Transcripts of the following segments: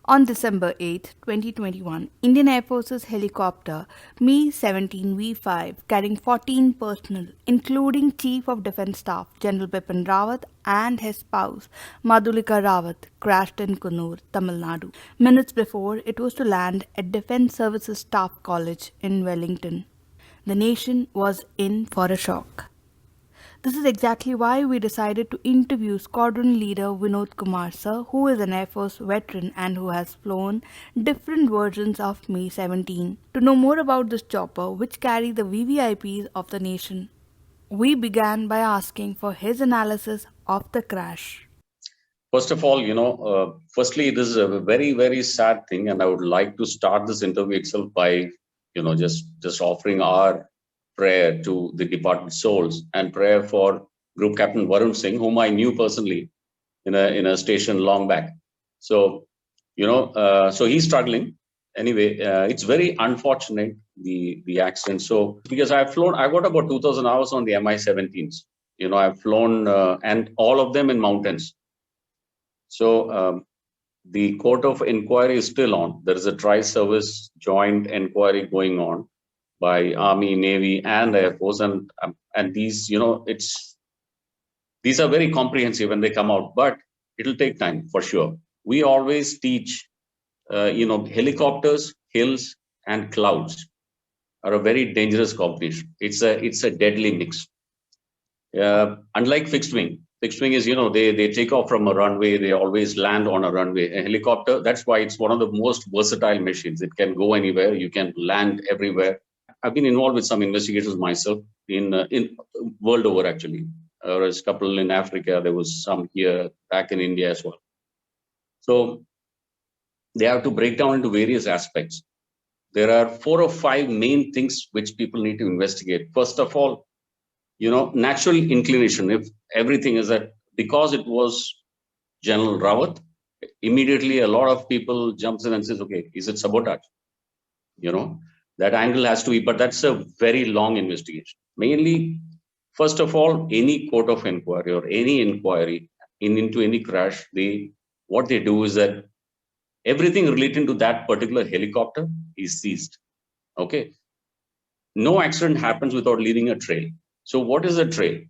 On December 8, 2021, Indian Air Force's helicopter Mi-17v5 carrying 14 personnel, including Chief of Defence Staff General Bipin Rawat and his spouse Madhulika Rawat, crashed in Kannur, Tamil Nadu, minutes before it was to land at Defence Services Staff College in Wellington. The nation was in for a shock. This is exactly why we decided to interview Sqn Ldr Vinod Kumar sir, who is an Air Force veteran and who has flown different versions of Mi-17, to know more about this chopper which carry the VVIPs of the nation. We began by asking for his analysis of the crash. First of all, firstly, this is a very, very sad thing, and I would like to start this interview itself by, just offering our prayer to the departed souls and prayer for Group Captain Varun Singh, whom I knew personally in a station long back. So, so he's struggling. Anyway, it's very unfortunate, the accident. So, because I got about 2,000 hours on the Mi-17s. I've flown and all of them in mountains. So the court of inquiry is still on. There is a tri-service joint inquiry going on by Army, Navy, and Air Force, and these, these are very comprehensive when they come out, but it'll take time for sure. We always teach, helicopters, hills, and clouds are a very dangerous combination. It's a deadly mix. Unlike fixed wing is, they take off from a runway, they always land on a runway. A helicopter, that's why it's one of the most versatile machines. It can go anywhere, you can land everywhere. I've been involved with some investigators myself in world over, actually. There's a couple in Africa, there was some here, back in India as well. So they have to break down into various aspects. There are 4 or 5 main things which people need to investigate. First of all, natural inclination. If everything is that, because it was General Rawat, immediately a lot of people jumps in and says, okay, is it sabotage? That angle has to be, but that's a very long investigation. Mainly, first of all, any court of inquiry or any inquiry into any crash, what they do is that everything relating to that particular helicopter is seized. Okay. No accident happens without leaving a trail. So what is a trail?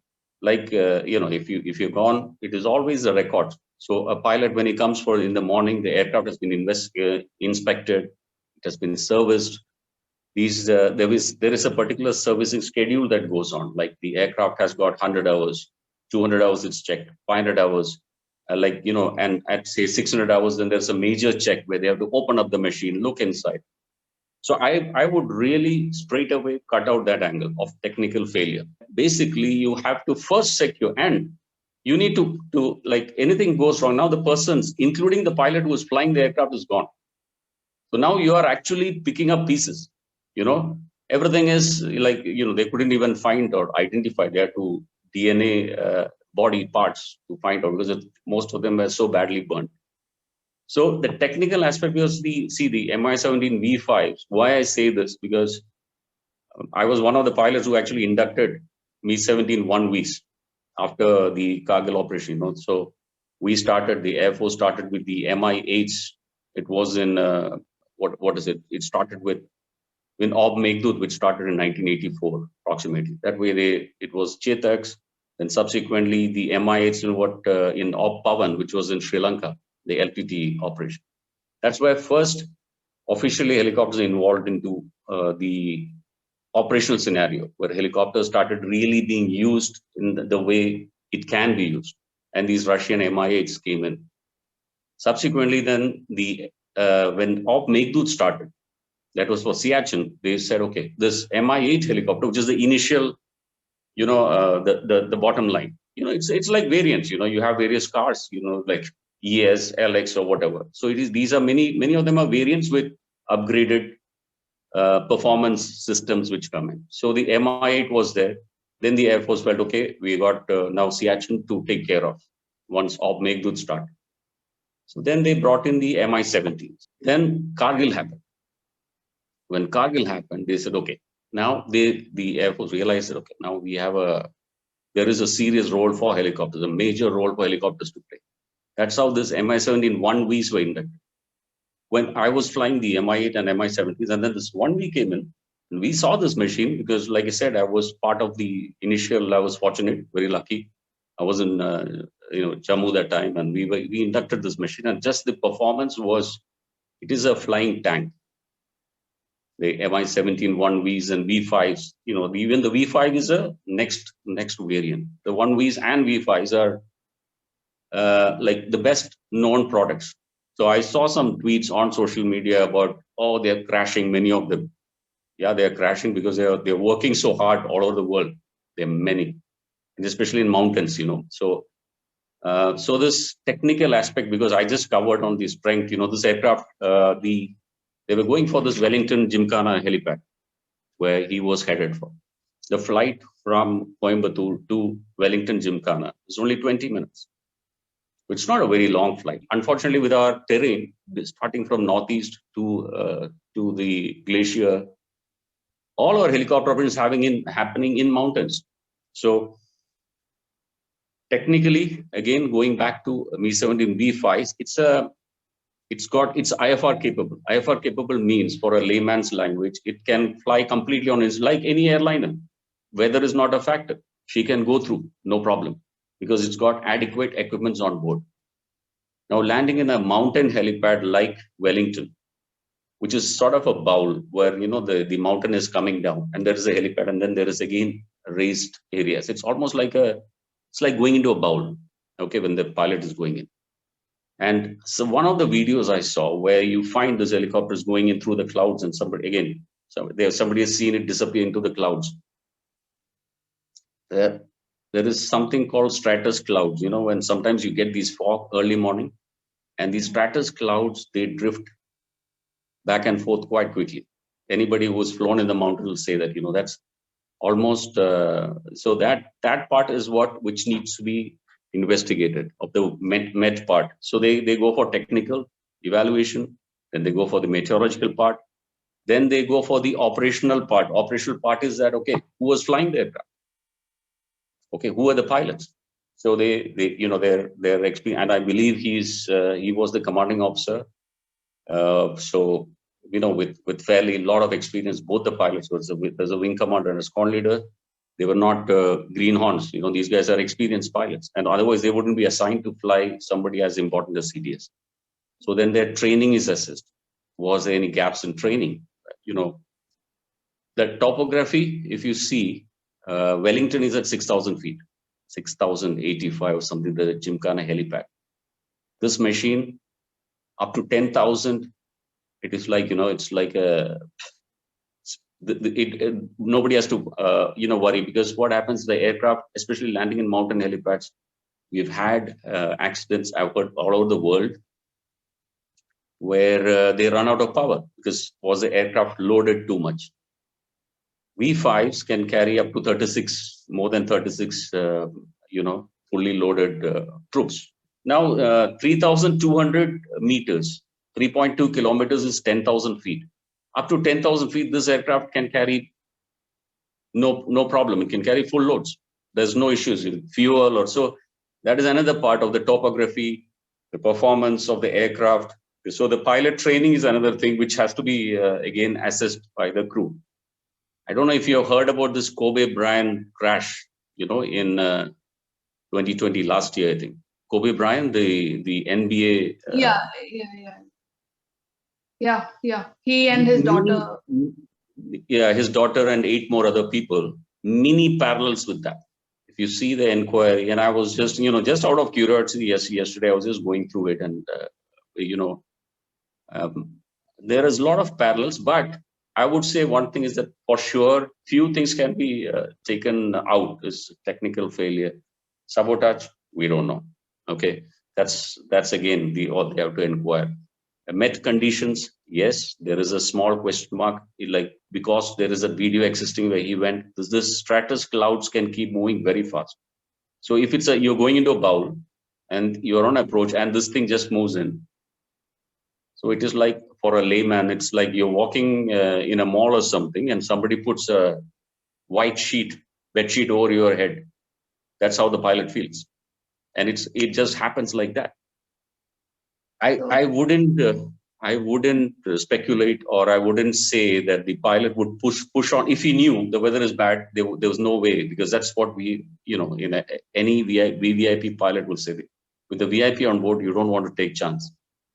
Like, if you've gone, it is always a record. So a pilot, when he comes for in the morning, the aircraft has been inspected, it has been serviced. There is a particular servicing schedule that goes on. Like the aircraft has got 100 hours, 200 hours it's checked, 500 hours, and at say 600 hours, then there's a major check where they have to open up the machine, look inside. So I would really straight away cut out that angle of technical failure. Basically, you have to first secure, and you need to like anything goes wrong. Now the persons, including the pilot who is flying the aircraft, is gone. So now you are actually picking up pieces. Everything is like, they couldn't even find or identify. They had to DNA body parts to find out, because most of them were so badly burnt. So the technical aspect, because the Mi-17v5, why I say this, because I was one of the pilots who actually inducted Mi-17 1Vs after the Kargil operation. So the Air Force started with the Mi-8s. It was in, what is it? It started with in Ob Meghdut, which started in 1984, approximately. That way, it was Chetaks, then subsequently the Mi-8s in Ob Pavan, which was in Sri Lanka, the LPT operation. That's where first officially helicopters involved into the operational scenario, where helicopters started really being used in the way it can be used. And these Russian Mi-8s came in. Subsequently, then when Ob Meghdut started, that was for Siachen, they said, okay, this Mi-8 helicopter, which is the initial, the bottom line, it's like variants, you have various cars, like ES, LX, or whatever. So these are many of them are variants with upgraded performance systems which come in. So the Mi-8 was there. Then the Air Force felt, okay, we got now Siachen to take care of once Ob Meghdut started. So then they brought in the Mi-17s. Then Kargil happened. When Kargil happened, they said, okay, now the Air Force realized that, okay, now there is a serious role for helicopters, a major role for helicopters to play. That's how this Mi-17 1Vs were inducted. when I was flying the Mi-8 and Mi-17s, and then this 1V came in, and we saw this machine because, like I said, I was part of the initial. I was fortunate, very lucky. I was in Jammu that time, and we inducted this machine, and just the performance was, it is a flying tank. The Mi-17 1Vs and V5s, even the V5 is a next variant. The 1Vs and V5s are like the best known products. So I saw some tweets on social media about, oh, they're crashing, many of them. Yeah, they're crashing because they're working so hard all over the world. There are many, and especially in mountains, So so this technical aspect, because I just covered on the strength, this aircraft, they were going for this Wellington Gymkhana helipad, where he was headed for. The flight from Coimbatore to Wellington Gymkhana is only 20 minutes. It's not a very long flight. Unfortunately, with our terrain, starting from northeast to the glacier, all our helicopter operations happening in mountains. So technically, again, going back to Mi-17v5, it's IFR capable. IFR capable means, for a layman's language, it can fly completely on its, like any airliner. Weather is not a factor. She can go through, no problem, because it's got adequate equipments on board. Now, landing in a mountain helipad like Wellington, which is sort of a bowl where, the mountain is coming down and there is a helipad, and then there is again raised areas. It's almost like it's like going into a bowl, okay, when the pilot is going in. And so one of the videos I saw where you find this helicopters going in through the clouds, and somebody has seen it disappear into the clouds. There is something called stratus clouds, when sometimes you get these fog early morning, and these stratus clouds, they drift back and forth quite quickly. Anybody who's flown in the mountain will say that, that's almost, so that part is which needs to be investigated, of the met part. So they go for technical evaluation, then they go for the meteorological part, then they go for the operational part. Operational part is that, okay, who was flying the aircraft? Okay, who are the pilots? So their experience, and I believe he was the commanding officer. So with fairly lot of experience, both the pilots, there's a wing commander and a squadron leader. They were not greenhorns. These guys are experienced pilots, and otherwise they wouldn't be assigned to fly somebody as important as CDS. So then their training is assessed. Was there any gaps in training? The topography, if you see, Wellington is at 6,000 feet, 6,085 or something, the Gymkhana helipad. This machine, up to 10,000, it is like, it's like nobody has to, worry, because what happens, the aircraft, especially landing in mountain helipads, we've had accidents all over the world where they run out of power because was the aircraft loaded too much. V5s can carry up to 36, more than 36, fully loaded troops. Now, 3,200 meters, 3.2 kilometers is 10,000 feet. Up to 10,000 feet, this aircraft can carry no problem. It can carry full loads. There's no issues with fuel or so. That is another part of the topography, the performance of the aircraft. So the pilot training is another thing which has to be, again, assessed by the crew. I don't know if you have heard about this Kobe Bryant crash, in 2020, last year, I think. Kobe Bryant, the NBA. Yeah. He and his daughter. Yeah, his daughter and 8 more other people. Many parallels with that. If you see the inquiry, and I was just, just out of curiosity, yesterday I was just going through it, and there is a lot of parallels, but I would say one thing is that for sure, few things can be taken out. Is technical failure, sabotage, we don't know. Okay, that's again they have to inquire. Met conditions, yes, there is a small question mark, like because there is a video existing where he went. This stratus clouds can keep moving very fast. So if it's you're going into a bowl and you're on approach and this thing just moves in. So it is like, for a layman, it's like you're walking in a mall or something, and somebody puts a white bed sheet over your head. That's how the pilot feels, and it just happens like that. I wouldn't I wouldn't speculate, or I wouldn't say that the pilot would push on. If he knew the weather is bad, there was no way, because that's what we, any VVIP pilot will say. With the VIP on board, you don't want to take chance.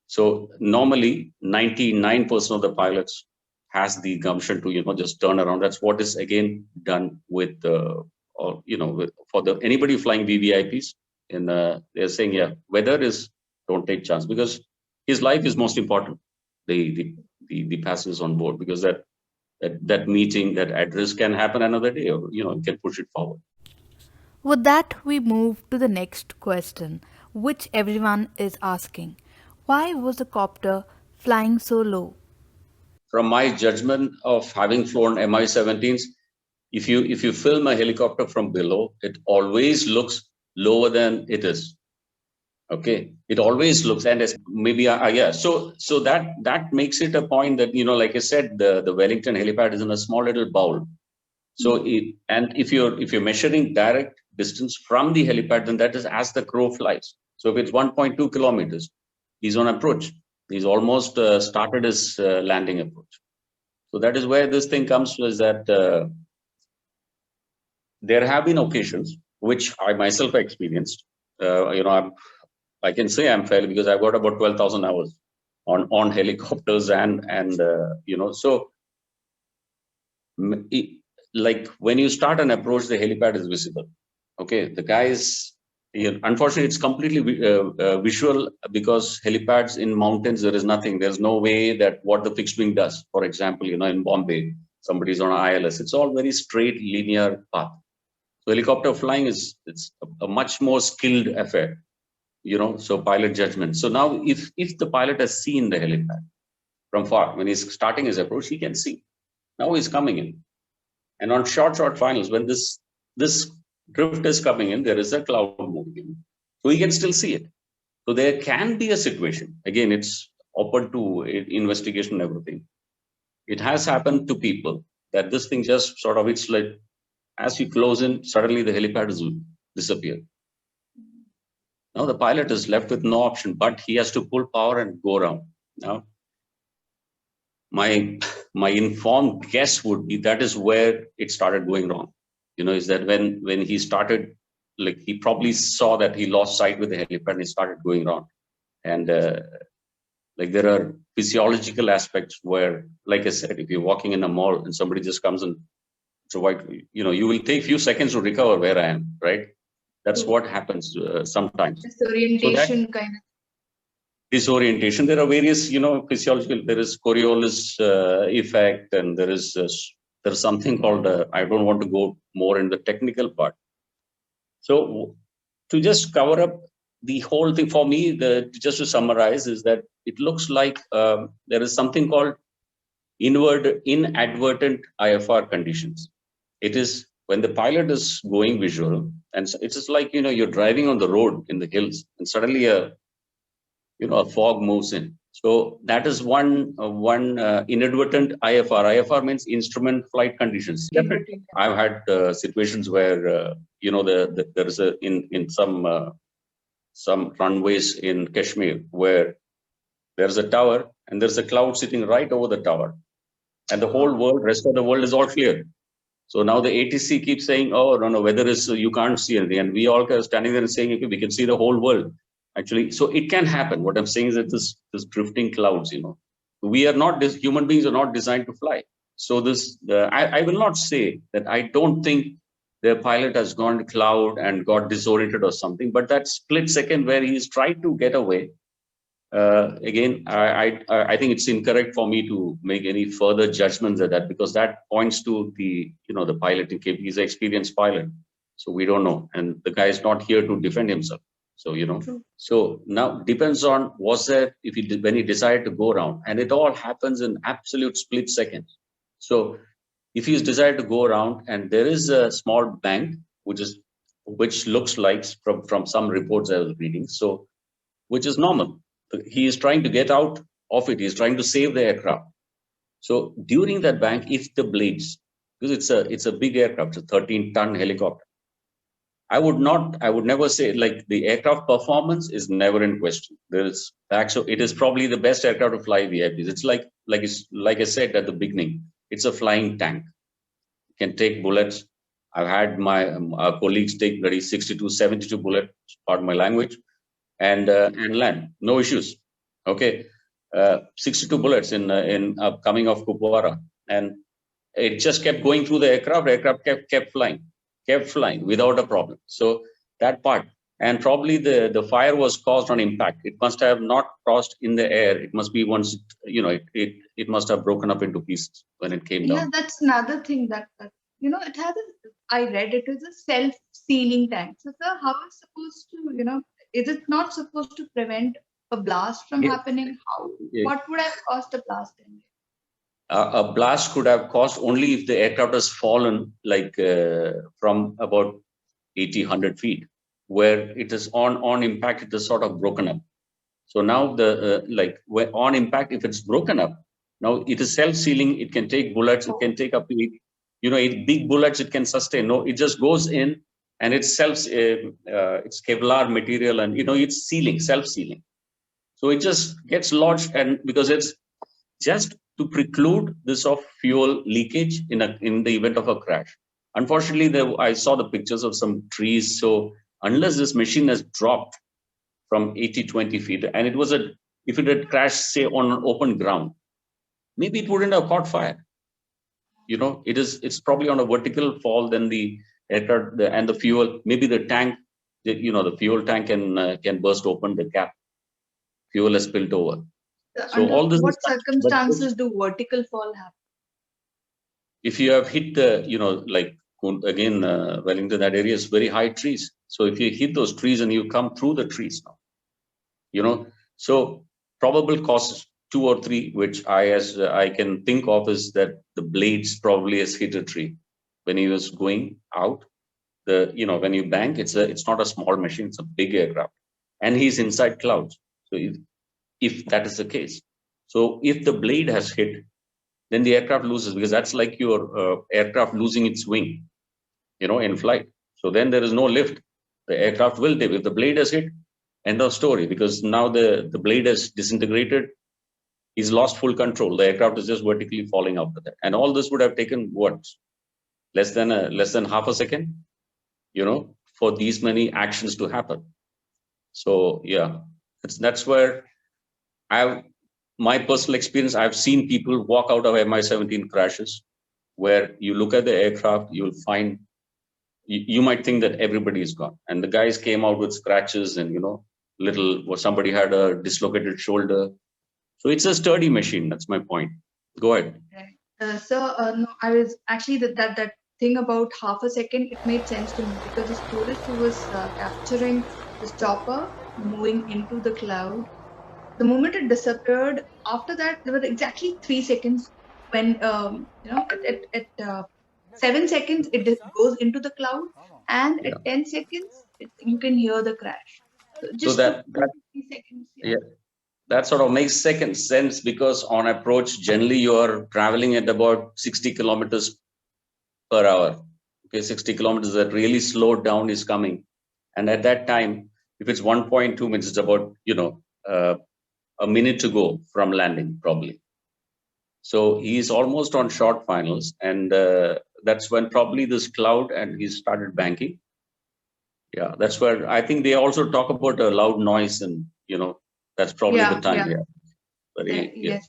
So normally 99% of the pilots has the gumption to, just turn around. That's what is again done with, for the anybody flying VVIPs. They're saying, yeah, weather is, don't take chance, because his life is most important. The passengers on board, because that meeting, that address can happen another day, or you can push it forward. With that, we move to the next question, which everyone is asking. Why was the copter flying so low? From my judgment of having flown Mi-17s, if you film a helicopter from below, it always looks lower than it is. Okay, it always looks, and maybe yeah. So that makes it a point that, like I said, the Wellington helipad is in a small little bowl. So if you're measuring direct distance from the helipad, then that is as the crow flies. So if it's 1.2 kilometers, he's on approach. He's almost started his landing approach. So that is where this thing comes, is that there have been occasions which I myself experienced. I can say I'm fairly, because I've got about 12,000 hours on helicopters, and so like when you start an approach, the helipad is visible. Okay, the guys, unfortunately, it's completely visual, because helipads in mountains, there is nothing. There's no way that what the fixed wing does. For example, in Bombay, somebody's on ILS. It's all very straight, linear path. So helicopter flying it's a much more skilled affair. So pilot judgment. So now if the pilot has seen the helipad from far, when he's starting his approach, he can see. Now he's coming in. And on short finals, when this drift is coming in, there is a cloud moving in. So he can still see it. So there can be a situation. Again, it's open to investigation and everything. It has happened to people that this thing just sort of, it's like, as you close in, suddenly the helipad is disappeared. Now the pilot is left with no option, but he has to pull power and go around. Now, my informed guess would be that is where it started going wrong. Is that when he started, like, he probably saw that he lost sight with the helipad and he started going wrong. And like, there are physiological aspects where, like I said, if you're walking in a mall and somebody just comes and you will take a few seconds to recover where I am, right? That's what happens sometimes. Disorientation, so kind of. Disorientation. There are various, physiological. There is Coriolis effect, and there's something called. I don't want to go more in the technical part. So, to just cover up the whole thing for me, just to summarize, is that it looks like there is something called inadvertent IFR conditions. It is when the pilot is going visual, and it's just like, you're driving on the road in the hills, and suddenly a fog moves in. So that is one inadvertent IFR. IFR means instrument flight conditions. Definitely, I've had situations where there is in some runways in Kashmir where there's a tower and there's a cloud sitting right over the tower, and the whole rest of the world is all clear. So now the ATC keeps saying, oh, no, weather is, you can't see anything. And we all are standing there and saying, okay, we can see the whole world. Actually, so it can happen. What I'm saying is that this drifting clouds, we are not, human beings are not designed to fly. So I will not say that I don't think the pilot has gone to cloud and got disoriented or something, but that split second where he's tried to get away, again, I think it's incorrect for me to make any further judgments at that, because that points to the pilot. He's an experienced pilot, so we don't know, and the guy is not here to defend himself. So so now depends on when he decided to go around, and it all happens in absolute split seconds. So if he's decided to go around, and there is a small bank which looks like from some reports I was reading, so which is normal. He is trying to get out of it. He's trying to save the aircraft. So during that bank, if the blades, because it's a big aircraft, it's a 13-ton helicopter, I would never say, like, the aircraft performance is never in question. It is probably the best aircraft to fly VIPs. It's like I said at the beginning, it's a flying tank. It can take bullets. I've had my our colleagues take bloody 62, 72 bullets, pardon my language, and land, no issues. Okay, 62 bullets in coming off Kupwara, and it just kept going through the aircraft. Aircraft kept flying without a problem. So that part, and probably the fire was caused on impact. It must have not crossed in the air. It must be once, it must have broken up into pieces when it came down. Yeah, that's another thing that it has I read it is a self-sealing tank. So sir, how is supposed to, is it not supposed to prevent a blast from happening? What would have caused a blast in? A blast could have caused only if the aircraft has fallen, like from about 80, 100 feet, where it is on impact, it is sort of broken up. So now when on impact, if it's broken up, now it is self-sealing. It can take bullets. It can take up to, big bullets. It can sustain. No, it just goes in, and it's it's Kevlar material, and it's sealing, self-sealing. So it just gets lodged, and because it's just to preclude this of fuel leakage in the event of a crash. Unfortunately, I saw the pictures of some trees. So unless this machine has dropped from 80, 20 feet, and if it had crashed, say, on an open ground, maybe it wouldn't have caught fire. It's probably on a vertical fall, then the aircraft and the fuel, maybe the tank, the fuel tank can burst open the cap. Fuel has spilled over. So under all this what circumstances do vertical fall happen? If you have hit the, like again, Wellington, that area is very high trees. So if you hit those trees and you come through the trees now, so probable causes 2 or 3, which I can think of, is that the blades probably has hit a tree when he was going out. When you bank, it's not a small machine, it's a big aircraft, and he's inside clouds. So if that is the case, so if the blade has hit, then the aircraft loses, because that's like your aircraft losing its wing, in flight. So then there is no lift. The aircraft will dip. If the blade has hit, end of story, because now the blade has disintegrated. He's lost full control. The aircraft is just vertically falling after that. And all this would have taken what? Less than half a second, for these many actions to happen. So yeah, that's where my personal experience, I've seen people walk out of Mi-17 crashes, where you look at the aircraft, you'll find, you might think that everybody is gone. And the guys came out with scratches and, somebody had a dislocated shoulder. So it's a sturdy machine. That's my point. Go ahead. No, I was actually that thing about half a second, it made sense to me, because this tourist who was capturing this chopper moving into the cloud, the moment it disappeared, after that there were exactly 3 seconds when at 7 seconds it goes into the cloud, and at 10 seconds you can hear the crash. So that 3 seconds. Yeah. That sort of makes sense, because on approach, generally you're traveling at about 60 kilometers per hour. Okay, 60 kilometers, that really slowed down is coming. And at that time, if it's 1.2 minutes, it's about, a minute to go from landing, probably. So he's almost on short finals, and that's when probably this cloud, and he started banking. Yeah, that's where I think they also talk about a loud noise, and that's probably the time. Yeah. Yes.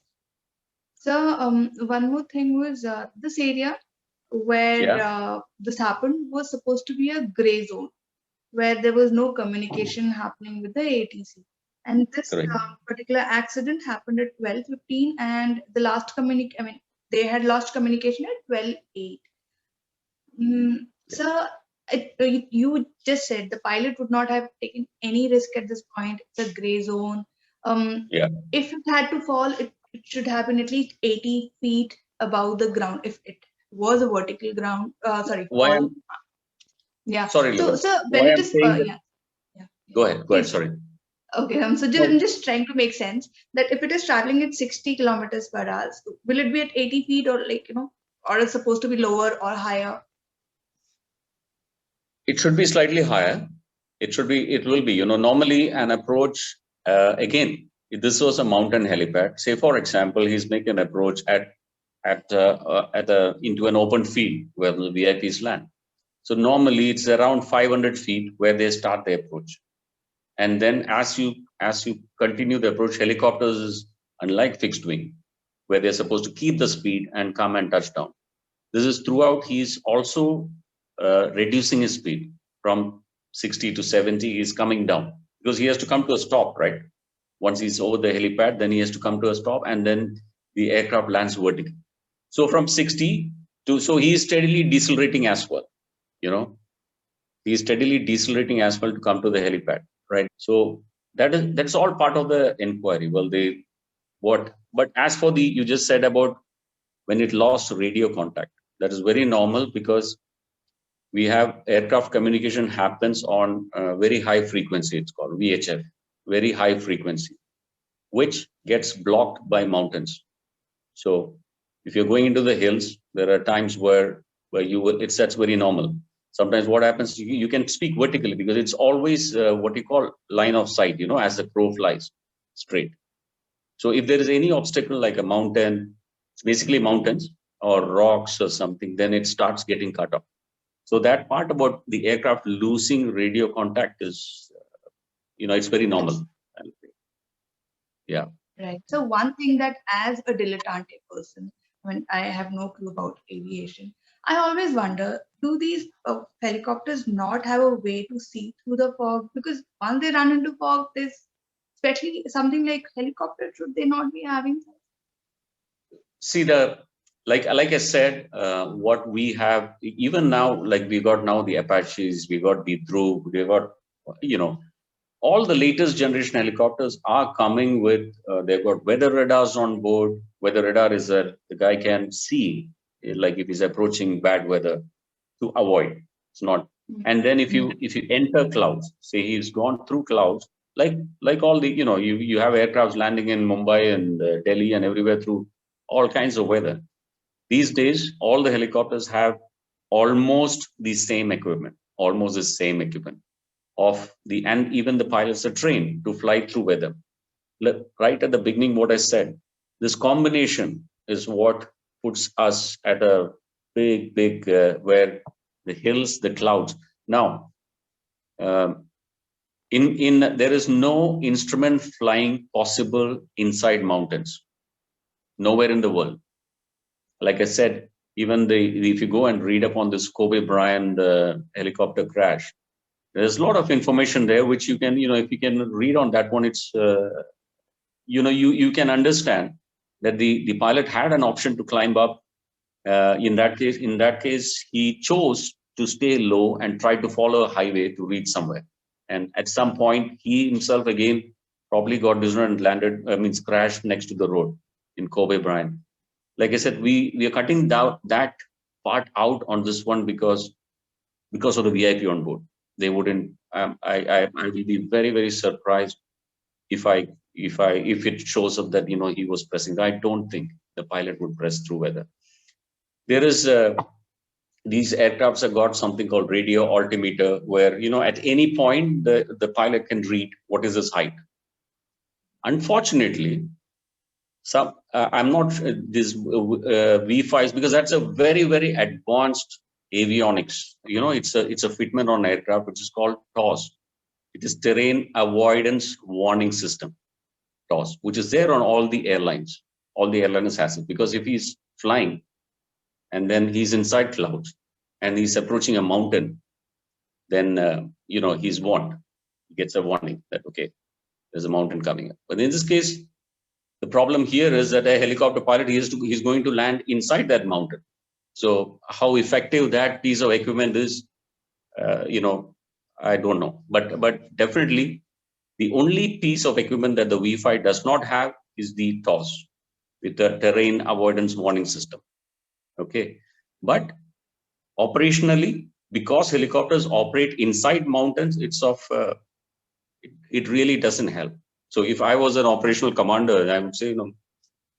So one more thing was this area where this happened was supposed to be a gray zone, where there was no communication happening with the ATC. And this particular accident happened at 12:15, and the last they had lost communication at 12:08. So you just said the pilot would not have taken any risk at this point. It's a gray zone. If it had to fall, it should happen at least 80 feet above the ground. If it was a vertical ground, fall. Yeah. Sorry. So when it is, Go ahead. Sorry. Okay. So I'm just trying to make sense that if it is traveling at 60 kilometers per hour, will it be at 80 feet, or or it's supposed to be lower or higher? It should be slightly higher. It will be, normally an approach, again, if this was a mountain helipad, say for example, he's making an approach into an open field where the VIPs land. So normally it's around 500 feet where they start the approach. And then as you continue the approach, helicopters is unlike fixed wing, where they're supposed to keep the speed and come and touch down. This is throughout. He's also reducing his speed from 60 to 70. He's coming down because he has to come to a stop, right? Once he's over the helipad, then he has to come to a stop, and then the aircraft lands vertically. So from 60 to, so he's steadily decelerating as well. He's steadily decelerating as well to come to the helipad, right? So that's all part of the inquiry. Well, but as for you just said about when it lost radio contact, that is very normal because we have aircraft communication happens on very high frequency. It's called VHF, very high frequency, which gets blocked by mountains. So if you're going into the hills, there are times where that's very normal. Sometimes what happens, you can speak vertically because it's always what you call line of sight, as the crow flies straight. So if there is any obstacle like a mountain, it's basically mountains or rocks or something, then it starts getting cut off. So that part about the aircraft losing radio contact is, it's very normal. Yeah. Right. So one thing that as a dilettante person, when I have no clue about aviation, I always wonder, do these helicopters not have a way to see through the fog? Because once they run into fog, there's especially something like helicopter, should they not be having? See, like I said, what we have, even now, like we got now the Apaches, we got the Dhruv, we got, all the latest generation helicopters are coming with, they've got weather radars on board. Weather radar is that the guy can see, like if he's approaching bad weather, to avoid. It's not. And then if you enter clouds, say he's gone through clouds, like all the, you have aircrafts landing in Mumbai and Delhi and everywhere through all kinds of weather. These days, all the helicopters have almost the same equipment, and even the pilots are trained to fly through weather. Right at the beginning, what I said, this combination is what puts us at a big, where the hills, the clouds. Now, there is no instrument flying possible inside mountains, nowhere in the world. Like I said, even if you go and read up on this Kobe Bryant helicopter crash, there's a lot of information there which you can, if you can read on that one, it's, you can understand that the pilot had an option to climb up. In that case, he chose to stay low and try to follow a highway to reach somewhere. And at some point, he himself again probably got disoriented and landed, crashed next to the road in Kobe Bryant. Like I said, we are cutting that part out on this one because of the VIP on board. They wouldn't. I will be very, very surprised if it shows up that he was pressing. I don't think the pilot would press through weather. There is these aircrafts have got something called radio altimeter, where at any point the pilot can read what is his height. Unfortunately, I'm not this V5s, because that's a very, very advanced avionics. It's a fitment on aircraft which is called TAWS. It is Terrain Avoidance Warning System, TAWS, which is there on all the airlines. All the airlines has it, because if he's flying and then he's inside clouds and he's approaching a mountain, then he's warned. He gets a warning that okay, there's a mountain coming up. But in this case, the problem here is that a helicopter pilot, he's going to land inside that mountain. So how effective that piece of equipment is, I don't know. But definitely, the only piece of equipment that the V5 does not have is the TAWS with the Terrain Avoidance Warning System. Okay, but operationally, because helicopters operate inside mountains, it really doesn't help. So if I was an operational commander, I would say,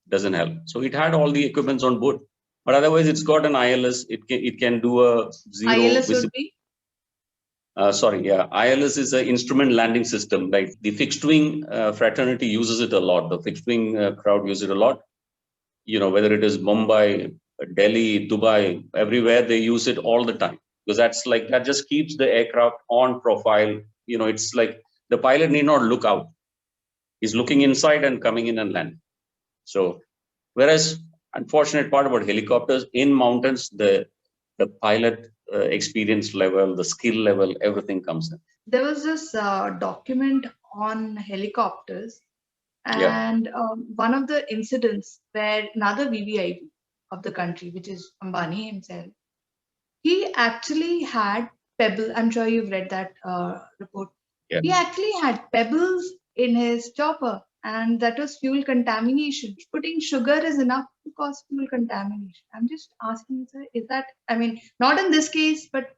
doesn't help. So it had all the equipments on board, but otherwise it's got an ILS. It can do a zero. ILS would be? Sorry, yeah. ILS is an instrument landing system. Like the fixed wing fraternity uses it a lot. The fixed wing crowd uses it a lot. You know, whether it is Mumbai, Delhi, Dubai, everywhere they use it all the time, because that's like, that just keeps the aircraft on profile. You know, it's like the pilot need not look out. He's looking inside and coming in and landing. So, whereas unfortunate part about helicopters in mountains, the pilot experience level, the skill level, everything comes in. There was this document on helicopters, Yeah, and one of the incidents where another VVIP of the country, which is Ambani himself, he actually had pebble. I'm sure you've read that report. yeah. He actually had pebbles in his chopper, and that was fuel contamination. Putting sugar is enough to cause fuel contamination. I'm just asking, sir, is that, I mean, not in this case, but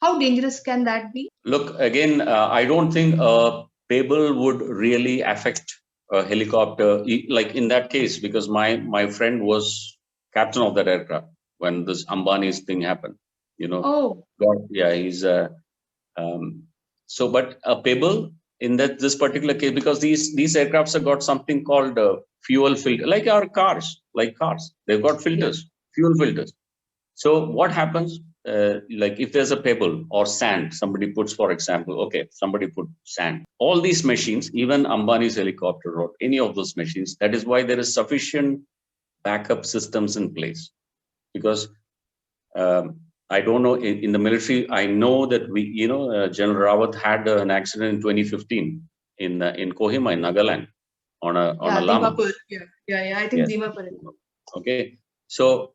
how dangerous can that be? Look, again, I don't think a pebble would really affect a helicopter, like in that case, because my friend was captain of that aircraft when this Ambani's thing happened. You know, Oh, yeah, he's so, but a pebble in this particular case, because these aircrafts have got something called fuel filter, like our cars, they've got yeah. filters, fuel filters. So what happens, like if there's a pebble or sand, somebody puts, for example, okay, somebody put sand. All these machines, even Ambani's helicopter or any of those machines, that is why there is sufficient backup systems in place. Because I don't know, in the military, I know that General Rawat had an accident in 2015 in Kohima, in Nagaland, on a Yeah, llama. Dimapur. Yeah. I think Yes. Dimapur. Okay. So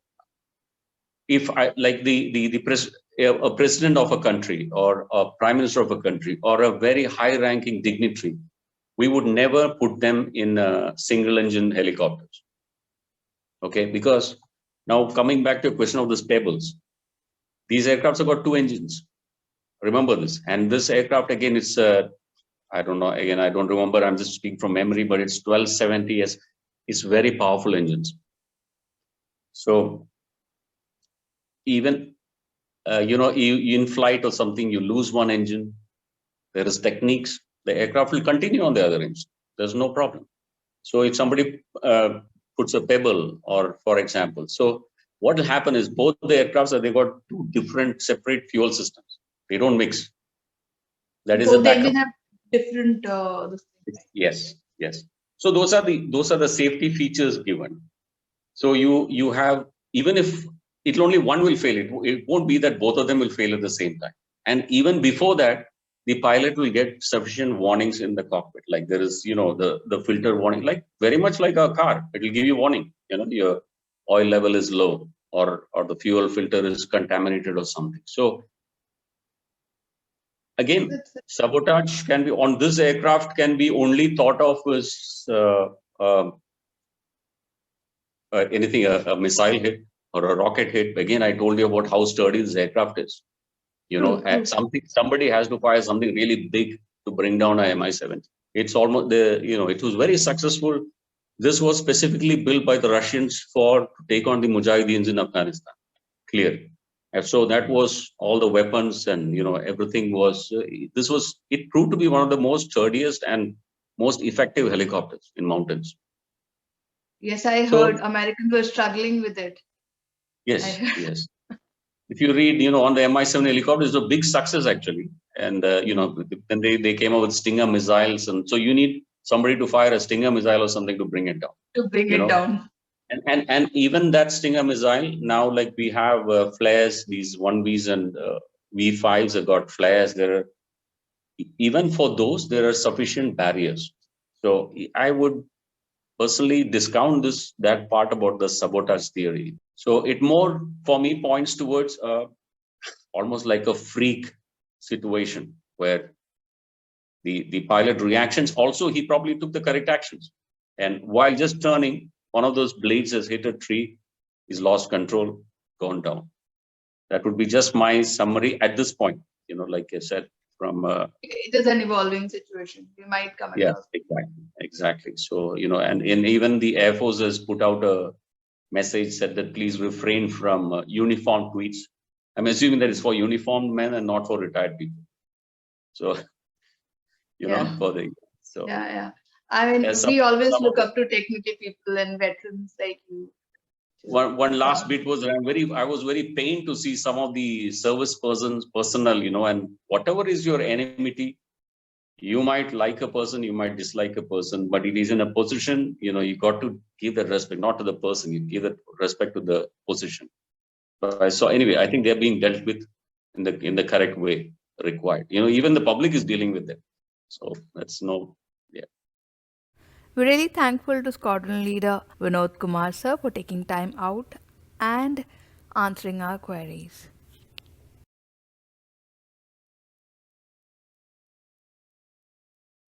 if I like a president of a country or a prime minister of a country or a very high ranking dignitary, we would never put them in single engine helicopters. Okay, because now coming back to a question of these pebbles, these aircrafts have got two engines. Remember this. And this aircraft, again, it's I don't know, again, I don't remember, I'm just speaking from memory, but it's 1270s. It's very powerful engines. So even in flight or something, you lose one engine, there is techniques, the aircraft will continue on the other engine. There's no problem. So if somebody puts a pebble, or for example, so what will happen is both the aircrafts, they got two different separate fuel systems. They don't mix. That is a Both the backup. engine have different. Yes. So those are the safety features given. So you have, even if only one will fail, it won't be that both of them will fail at the same time. And even before that, the pilot will get sufficient warnings in the cockpit. Like there is, the filter warning, like very much like a car. It will give you warning. Your oil level is low, or the fuel filter is contaminated or something. So again, sabotage can be on this aircraft, can be only thought of as anything, a missile hit or a rocket hit. Again, I told you about how sturdy this aircraft is. At somebody has to fire something really big to bring down a Mi-17. It's almost it was very successful. This was specifically built by the Russians to take on the Mujahideens in Afghanistan. Clear. And so that was all the weapons, and everything was. It proved to be one of the most sturdiest and most effective helicopters in mountains. Yes, I heard Americans were struggling with it. Yes. If you read, on the Mi-7 helicopter, it's a big success actually. And then they came up with Stinger missiles, and so you need somebody to fire a Stinger missile or something to bring it down. And even that Stinger missile, now, like we have flares, these 1Vs and V5s have got flares. Even for those, there are sufficient barriers. So I would personally discount that part about the sabotage theory. So it more, for me, points towards almost like a freak situation where the pilot reactions, also he probably took the correct actions. And while just turning, one of those blades has hit a tree, he's lost control, gone down. That would be just my summary at this point. Like I said, from it is an evolving situation. We might come across. Exactly. So and even the Air Force has put out a message, said that please refrain from uniform tweets. I'm assuming that it's for uniformed men and not for retired people. So, for the, so. Yeah. I mean, As we always some of look the- up to technical people and veterans like you. One last bit was I was very pained to see some of the service personnel, and whatever is your enmity, you might like a person, you might dislike a person, but it is in a position, you got to give that respect, not to the person, you give that respect to the position. So anyway, I think they're being dealt with in the correct way required. Even the public is dealing with them. So that's yeah. We're really thankful to Squadron Leader Vinod Kumar sir for taking time out and answering our queries.